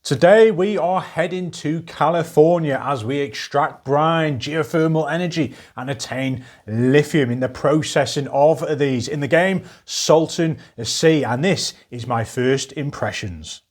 Today we are heading to California as we extract brine, geothermal energy and attain lithium in the processing of these in the game Salton Sea, and this is my first impressions.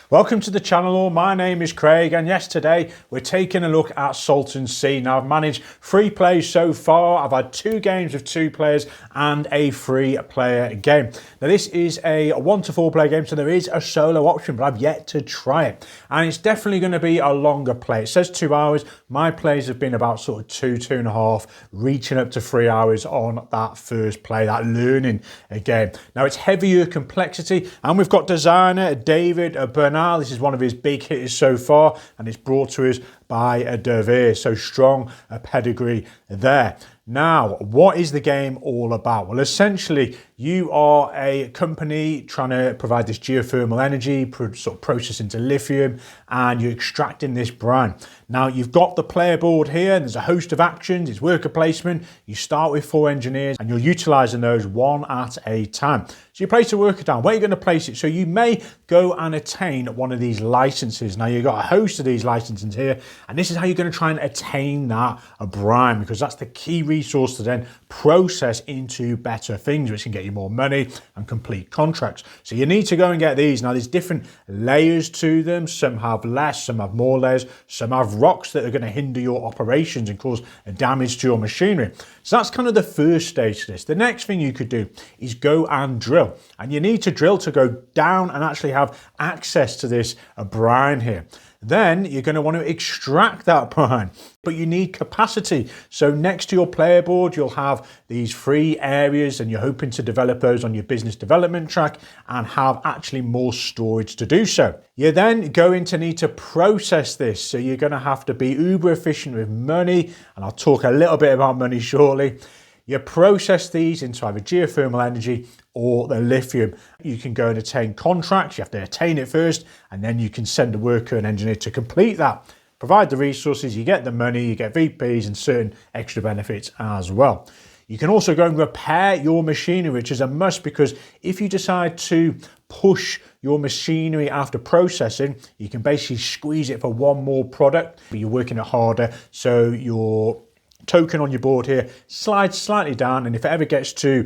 Welcome to the channel. My name is Craig, and yes, today we're taking a look at Salton Sea. Now, I've managed 3 plays so far. I've had 2 games of 2 players and a 3-player game. Now, this is a 1 to 4 player game, so there is a solo option, but I've yet to try it. And it's definitely going to be a longer play. It says 2 hours. My plays have been about sort of 2.5, reaching up to 3 hours on that first play, that learning game. Now, it's heavier complexity, and we've got designer David Bernal. This is one of his big hitters so far, and it's brought to us by a Devere, so strong a pedigree there. Now, what is the game all about? Well, essentially, you are a company trying to provide this geothermal energy, sort of process into lithium, and you're extracting this brine. Now, you've got the player board here, and there's a host of actions. It's worker placement. You start with 4 engineers, and you're utilizing those one at a time. So you place a worker down. Where are you going to place it? So you may go and attain one of these licenses. Now, you've got a host of these licenses here, and this is how you're going to try and attain that brine, because that's the key resource to then process into better things, which can get you more money and complete contracts. So you need to go and get these. Now, there's different layers to them. Some have less, some have more layers, some have rocks that are going to hinder your operations and cause damage to your machinery. So that's kind of the first stage to this. The next thing you could do is go and drill. And you need to drill to go down and actually have access to this brine here. Then you're going to want to extract that brine, but you need capacity. So next to your player board, you'll have these 3 areas, and you're hoping to develop those on your business development track and have actually more storage to do so. You're then going to need to process this. So you're going to have to be uber efficient with money, and I'll talk a little bit about money shortly. You process these into either geothermal energy or the lithium. You can go and attain contracts. You have to attain it first, and then you can send a worker and engineer to complete that. Provide the resources, you get the money, you get VPs and certain extra benefits as well. You can also go and repair your machinery, which is a must, because if you decide to push your machinery after processing, you can basically squeeze it for one more product, but you're working it harder, so your token on your board here slides slightly down, and if it ever gets too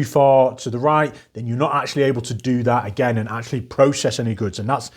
far to the right, then you're not actually able to do that again and actually process any goods. And that's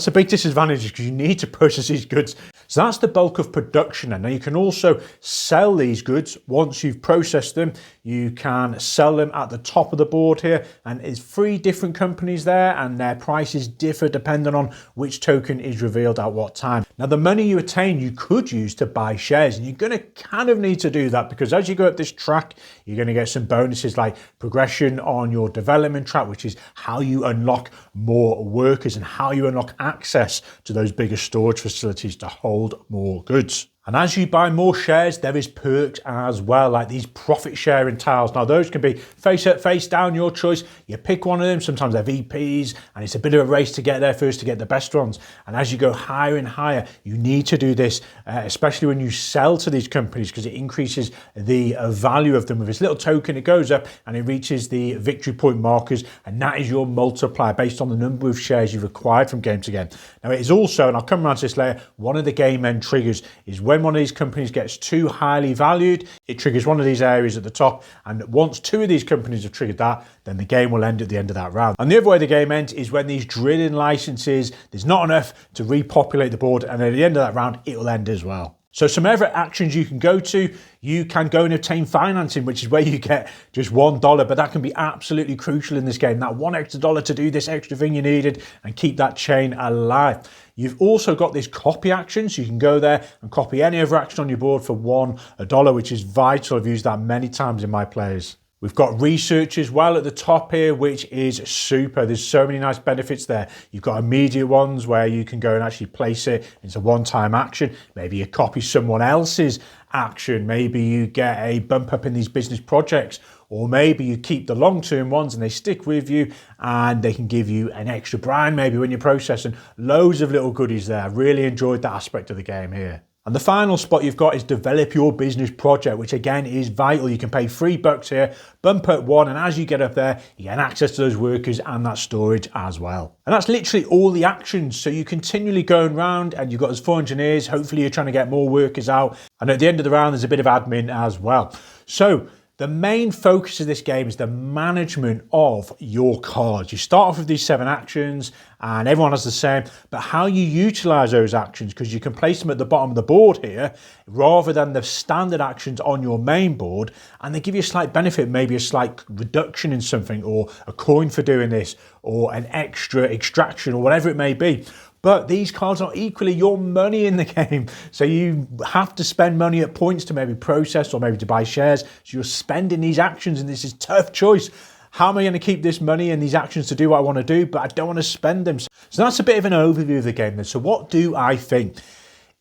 a big disadvantage, because you need to process these goods. So that's the bulk of production. And now you can also sell these goods. Once you've processed them, you can sell them at the top of the board here. And it's 3 different companies there, and their prices differ depending on which token is revealed at what time. Now, the money you attain, you could use to buy shares. And you're going to kind of need to do that, because as you go up this track, you're going to get some bonuses like progression on your development track, which is how you unlock more workers and how you unlock access to those bigger storage facilities to hold more goods. And as you buy more shares, there is perks as well, like these profit sharing tiles. Now, those can be face up, face down, your choice. You pick one of them. Sometimes they're VPs, and it's a bit of a race to get there first to get the best ones. And as you go higher and higher, you need to do this, especially when you sell to these companies, because it increases the value of them. With this little token, it goes up and it reaches the victory point markers, and that is your multiplier based on the number of shares you've acquired from game to game. Now, it is also, and I'll come around to this later, one of the game end triggers is when one of these companies gets too highly valued, it triggers one of these areas at the top, and once 2 of these companies have triggered that, then the game will end at the end of that round. And the other way the game ends is when these drilling licenses, there's not enough to repopulate the board, and at the end of that round, it will end as well. So some other actions you can go to, you can go and obtain financing, which is where you get just $1, but that can be absolutely crucial in this game. That $1 extra to do this extra thing you needed and keep that chain alive. You've also got this copy action, so you can go there and copy any other action on your board for $1, which is vital. I've used that many times in my plays. We've got research as well at the top here, which is super. There's so many nice benefits there. You've got immediate ones where you can go and actually place it into one-time action. Maybe you copy someone else's action. Maybe you get a bump up in these business projects, or maybe you keep the long-term ones and they stick with you and they can give you an extra brine maybe when you're processing. Loads of little goodies there. I really enjoyed that aspect of the game here. And the final spot you've got is develop your business project, which again is vital. You can pay $3 here, bump up 1, and as you get up there, you get access to those workers and that storage as well. And that's literally all the actions. So you're continually going around and you've got those 4 engineers. Hopefully you're trying to get more workers out. And at the end of the round, there's a bit of admin as well. So the main focus of this game is the management of your cards. You start off with these 7 actions and everyone has the same, but how you utilize those actions, because you can place them at the bottom of the board here rather than the standard actions on your main board, and they give you a slight benefit, maybe a slight reduction in something, or a coin for doing this, or an extra extraction, or whatever it may be. But these cards are equally your money in the game. So you have to spend money at points to maybe process or maybe to buy shares. So you're spending these actions, and this is a tough choice. How am I going to keep this money and these actions to do what I want to do, but I don't want to spend them? So that's a bit of an overview of the game then. So what do I think?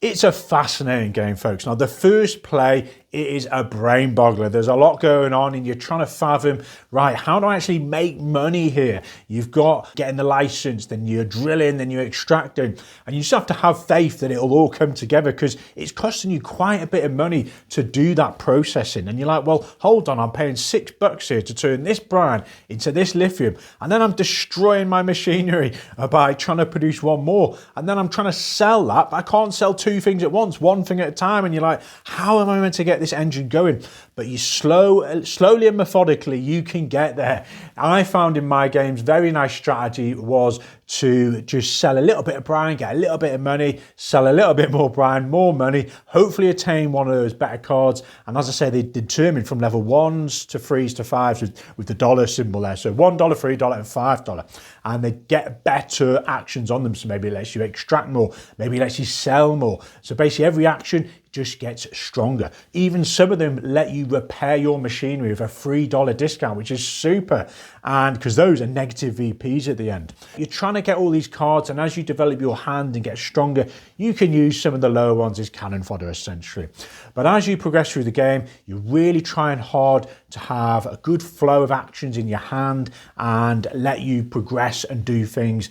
It's a fascinating game, folks. Now, the first play, it is a brain boggler. There's a lot going on and you're trying to fathom, right, how do I actually make money here? You've got getting the license, then you're drilling, then you're extracting, and you just have to have faith that it'll all come together, because it's costing you quite a bit of money to do that processing. And you're like, well, hold on, I'm paying $6 here to turn this brine into this lithium, and then I'm destroying my machinery by trying to produce one more, and then I'm trying to sell that, but I can't sell 2 things at once, 1 thing at a time, and you're like, how am I meant to get this engine going? But you slowly and methodically, you can get there. I found in my games, very nice strategy was to just sell a little bit of brine, get a little bit of money, sell a little bit more brine, more money, hopefully attain one of those better cards. And as I say, they determine from level 1s to 3s to 5s with the dollar symbol there. So $1, $3 and $5. And they get better actions on them. So maybe it lets you extract more, maybe it lets you sell more. So basically every action just gets stronger. Even some of them let you repair your machinery with a $3 discount, which is super. And because those are negative VPs at the end. You're trying to get all these cards, and as you develop your hand and get stronger, you can use some of the lower ones as cannon fodder essentially. But as you progress through the game, you're really trying hard to have a good flow of actions in your hand and let you progress and do things,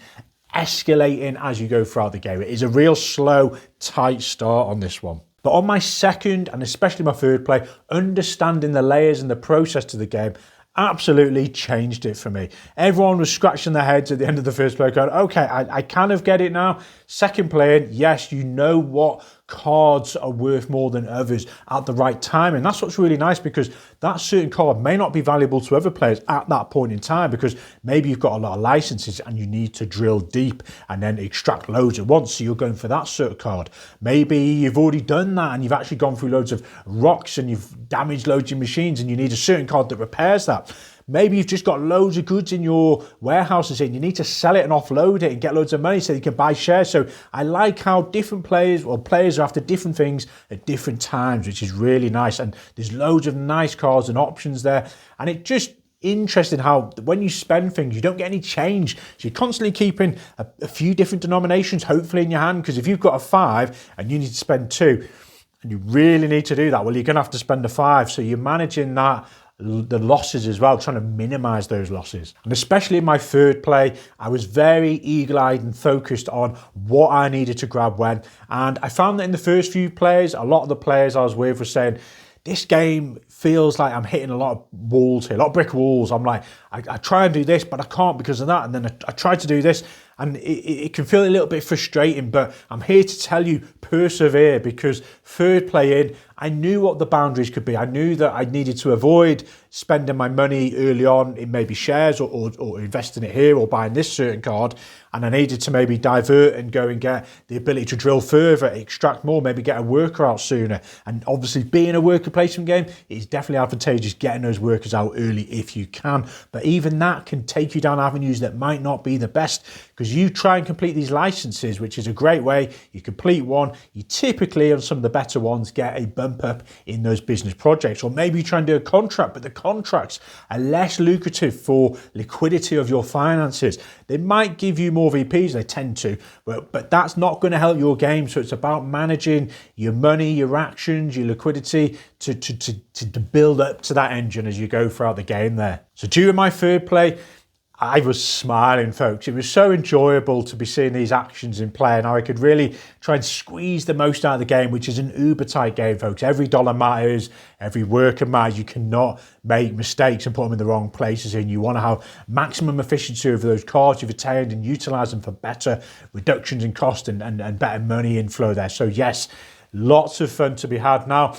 escalating as you go throughout the game. It is a real slow, tight start on this one. But on my second and especially my third play, understanding the layers and the process to the game absolutely changed it for me. Everyone was scratching their heads at the end of the first play going, okay, I kind of get it now. Second playing, yes, you know what cards are worth more than others at the right time. And that's what's really nice, because that certain card may not be valuable to other players at that point in time, because maybe you've got a lot of licenses and you need to drill deep and then extract loads at once. So you're going for that certain card. Maybe you've already done that and you've actually gone through loads of rocks and you've damaged loads of machines and you need a certain card that repairs that. Maybe you've just got loads of goods in your warehouses and you need to sell it and offload it and get loads of money so you can buy shares. So I like how different players are after different things at different times, which is really nice. And there's loads of nice cards and options there. And it just interesting how when you spend things, you don't get any change. So you're constantly keeping a few different denominations, hopefully, in your hand. Because if you've got a 5 and you need to spend 2, and you really need to do that, well, you're going to have to spend a 5. So you're managing that, the losses as well, trying to minimize those losses. And especially in my third play, I was very eagle-eyed and focused on what I needed to grab when. And I found that in the first few plays, a lot of the players I was with were saying, this game feels like I'm hitting a lot of walls here, a lot of brick walls. I'm like, I try and do this, but I can't because of that. And then I try to do this, and it can feel a little bit frustrating, but I'm here to tell you, persevere, because third play in, I knew what the boundaries could be. I knew that I needed to avoid spending my money early on in maybe shares or investing it here or buying this certain card. And I needed to maybe divert and go and get the ability to drill further, extract more, maybe get a worker out sooner. And obviously being a worker placement game, it's definitely advantageous getting those workers out early if you can. But even that can take you down avenues that might not be the best, because you try and complete these licenses, which is a great way. You complete one, you typically on some of the better ones get a bump up in those business projects. Or maybe you try and do a contract, but the contracts are less lucrative for liquidity of your finances. They might give you more VPs, they tend to, but that's not going to help your game. So it's about managing your money, your actions, your liquidity to build up to that engine as you go throughout the game there. So during my third play, I was smiling, folks. It was so enjoyable to be seeing these actions in play, and how I could really try and squeeze the most out of the game, which is an uber-tight game, folks. Every dollar matters, every worker matters. You cannot make mistakes and put them in the wrong places, and you want to have maximum efficiency over those cards you've attained and utilise them for better reductions in cost and better money inflow there. So yes, lots of fun to be had. Now,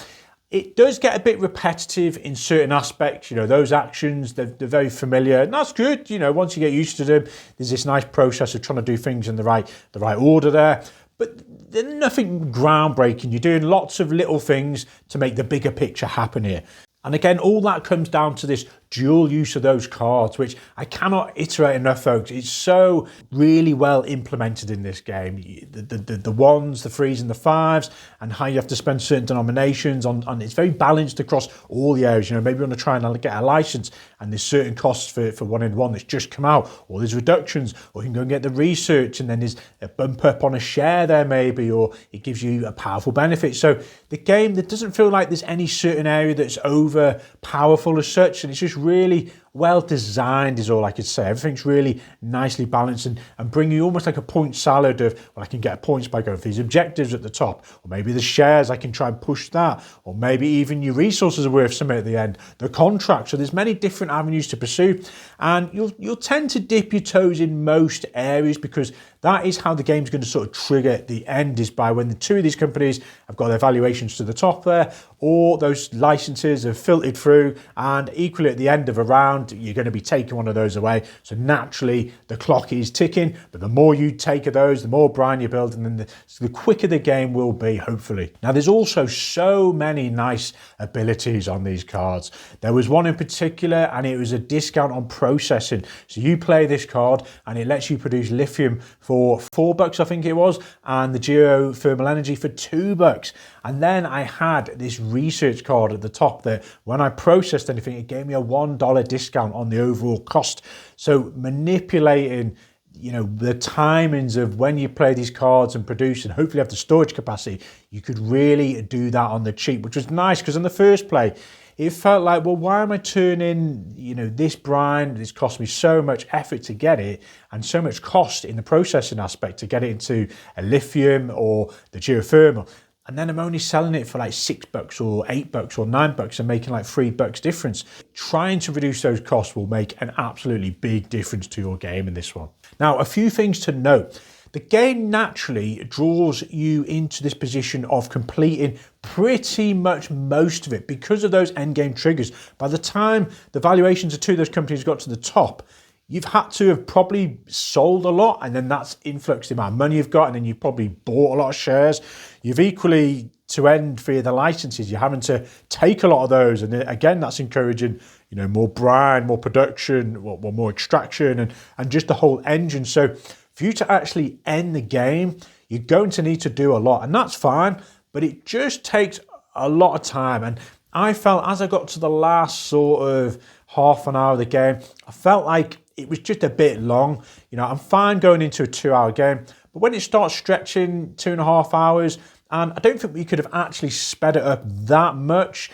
it does get a bit repetitive in certain aspects. Those actions, they're very familiar, and that's good. Once you get used to them, there's this nice process of trying to do things in the right order there. But there's nothing groundbreaking. You're doing lots of little things to make the bigger picture happen here. And again, all that comes down to this dual use of those cards, which I cannot iterate enough, folks. It's so really well implemented in this game. The ones, the threes and the fives, and how you have to spend certain denominations on it's very balanced across all the areas. Maybe you want to try and get a license and there's certain costs for 1-in-1 that's just come out, or there's reductions, or you can go and get the research and then there's a bump up on a share there maybe, or it gives you a powerful benefit. So the game, that doesn't feel like there's any certain area that's over powerful as such, and it's just really well designed is all I could say. Everything's really nicely balanced and bring you almost like a point salad of, well, I can get points by going for these objectives at the top, or maybe the shares, I can try and push that, or maybe even your resources are worth something at the end, the contract. So there's many different avenues to pursue, and you'll tend to dip your toes in most areas, because that is how the game's going to sort of trigger the end, is by when the two of these companies have got their valuations to the top there, or those licenses have filtered through, and equally at the end of a round, you're going to be taking one of those away. So naturally, the clock is ticking, but the more you take of those, the more brine you build, and then the quicker the game will be, hopefully. Now, there's also so many nice abilities on these cards. There was one in particular, and it was a discount on processing. So you play this card, and it lets you produce lithium for $4, I think it was, and the geothermal energy for $2. And then I had this research card at the top that when I processed anything, it gave me a $1 discount on the overall cost. So manipulating the timings of when you play these cards and produce, and hopefully have the storage capacity, you could really do that on the cheap, which was nice, because in the first play, it felt like, well, why am I turning, this brine? This cost me so much effort to get it, and so much cost in the processing aspect to get it into a lithium or the geothermal. And then I'm only selling it for like $6 or $8 or $9 and making like $3 difference. Trying to reduce those costs will make an absolutely big difference to your game in this one. Now, a few things to note. The game naturally draws you into this position of completing pretty much most of it because of those endgame triggers. By the time the valuations of two of those companies got to the top, you've had to have probably sold a lot, and then that's influxed the amount of money you've got, and then you've probably bought a lot of shares. You've equally, to end via the licenses, you're having to take a lot of those, and again, that's encouraging, more brine, more production, more extraction, and just the whole engine. So for you to actually end the game, you're going to need to do a lot, and that's fine, but it just takes a lot of time. And I felt as I got to the last sort of half an hour of the game, I felt like it was just a bit long. I'm fine going into a 2-hour game, but when it starts stretching 2.5 hours, and I don't think we could have actually sped it up that much.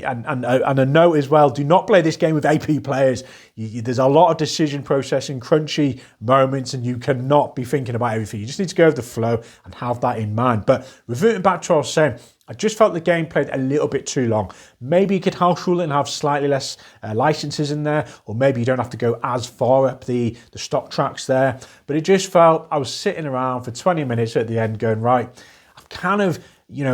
And a note as well, do not play this game with AP players. There's a lot of decision processing, crunchy moments, and you cannot be thinking about everything. You just need to go with the flow and have that in mind. But reverting back to what I was saying, I just felt the game played a little bit too long. Maybe you could house rule it and have slightly less licenses in there, or maybe you don't have to go as far up the stock tracks there. But it just felt I was sitting around for 20 minutes at the end going, right, I've kind of,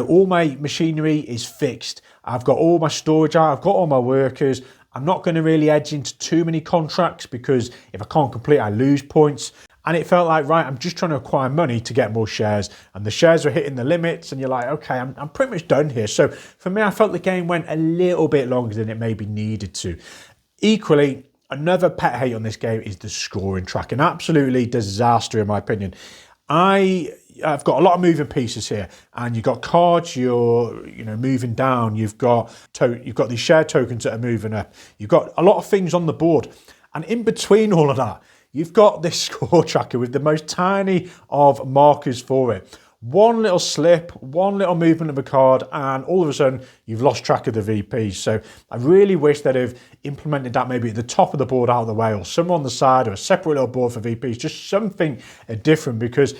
all my machinery is fixed. I've got all my storage out. I've got all my workers. I'm not going to really edge into too many contracts, because if I can't complete, I lose points. And it felt like, right, I'm just trying to acquire money to get more shares. And the shares are hitting the limits, and you're like, okay, I'm pretty much done here. So for me, I felt the game went a little bit longer than it maybe needed to. Equally, another pet hate on this game is the scoring track. An absolutely disaster, in my opinion. I've got a lot of moving pieces here, and you've got cards, you're moving down, you've got these shared tokens that are moving up, you've got a lot of things on the board, and in between all of that, you've got this score tracker with the most tiny of markers for it. One little slip, one little movement of a card, and all of a sudden you've lost track of the VPs. So I really wish they'd have implemented that maybe at the top of the board out of the way, or some on the side, or a separate little board for VPs, just something different, because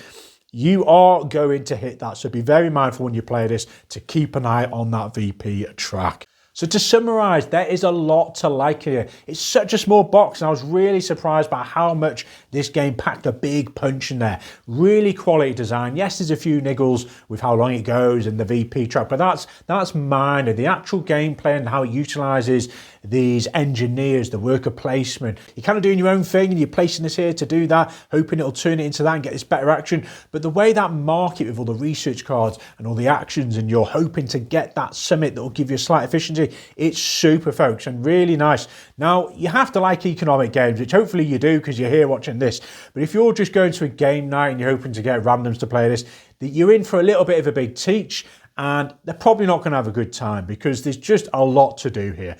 you are going to hit that. So be very mindful when you play this to keep an eye on that VP track. So to summarise, there is a lot to like here. It's such a small box, and I was really surprised by how much this game packed a big punch in there. Really quality design. Yes, there's a few niggles with how long it goes and the VP track, but that's minor. The actual gameplay and how it utilises these engineers, the worker placement. You're kind of doing your own thing and you're placing this here to do that, hoping it'll turn it into that and get this better action. But the way that market with all the research cards and all the actions, and you're hoping to get that summit that will give you a slight efficiency, it's super, folks, and really nice. Now, you have to like economic games, which hopefully you do because you're here watching this. But if you're just going to a game night and you're hoping to get randoms to play this, you're in for a little bit of a big teach, and they're probably not going to have a good time because there's just a lot to do here.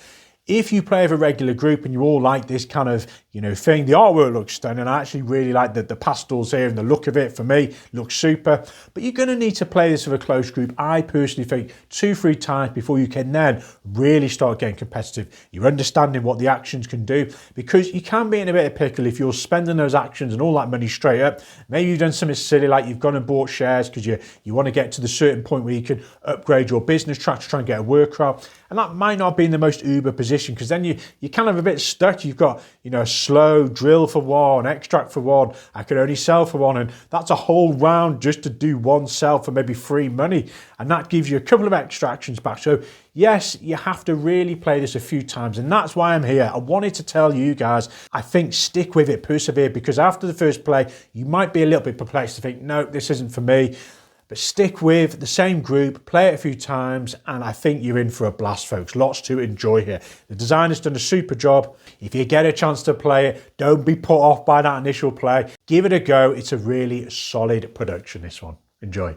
If you play with a regular group and you all like this kind of, thing, the artwork looks stunning. I actually really like the pastels here, and the look of it, for me, looks super. But you're going to need to play this with a close group. I personally think 2-3 times before you can then really start getting competitive. You're understanding what the actions can do, because you can be in a bit of pickle if you're spending those actions and all that money straight up. Maybe you've done something silly, like you've gone and bought shares because you want to get to the certain point where you can upgrade your business track to try and get a worker out. And that might not be in the most uber position, because then you're kind of a bit stuck. You've got, a slow drill for one, extract for one, I can only sell for one, and that's a whole round just to do one sell for maybe free money, and that gives you a couple of extractions back. So yes, you have to really play this a few times, and that's why I'm here. I wanted to tell you guys, I think stick with it, persevere, because after the first play, you might be a little bit perplexed to think, no, this isn't for me. But stick with the same group, play it a few times, and I think you're in for a blast, folks. Lots to enjoy here. The designer's done a super job. If you get a chance to play it, don't be put off by that initial play. Give it a go. It's a really solid production, this one. Enjoy.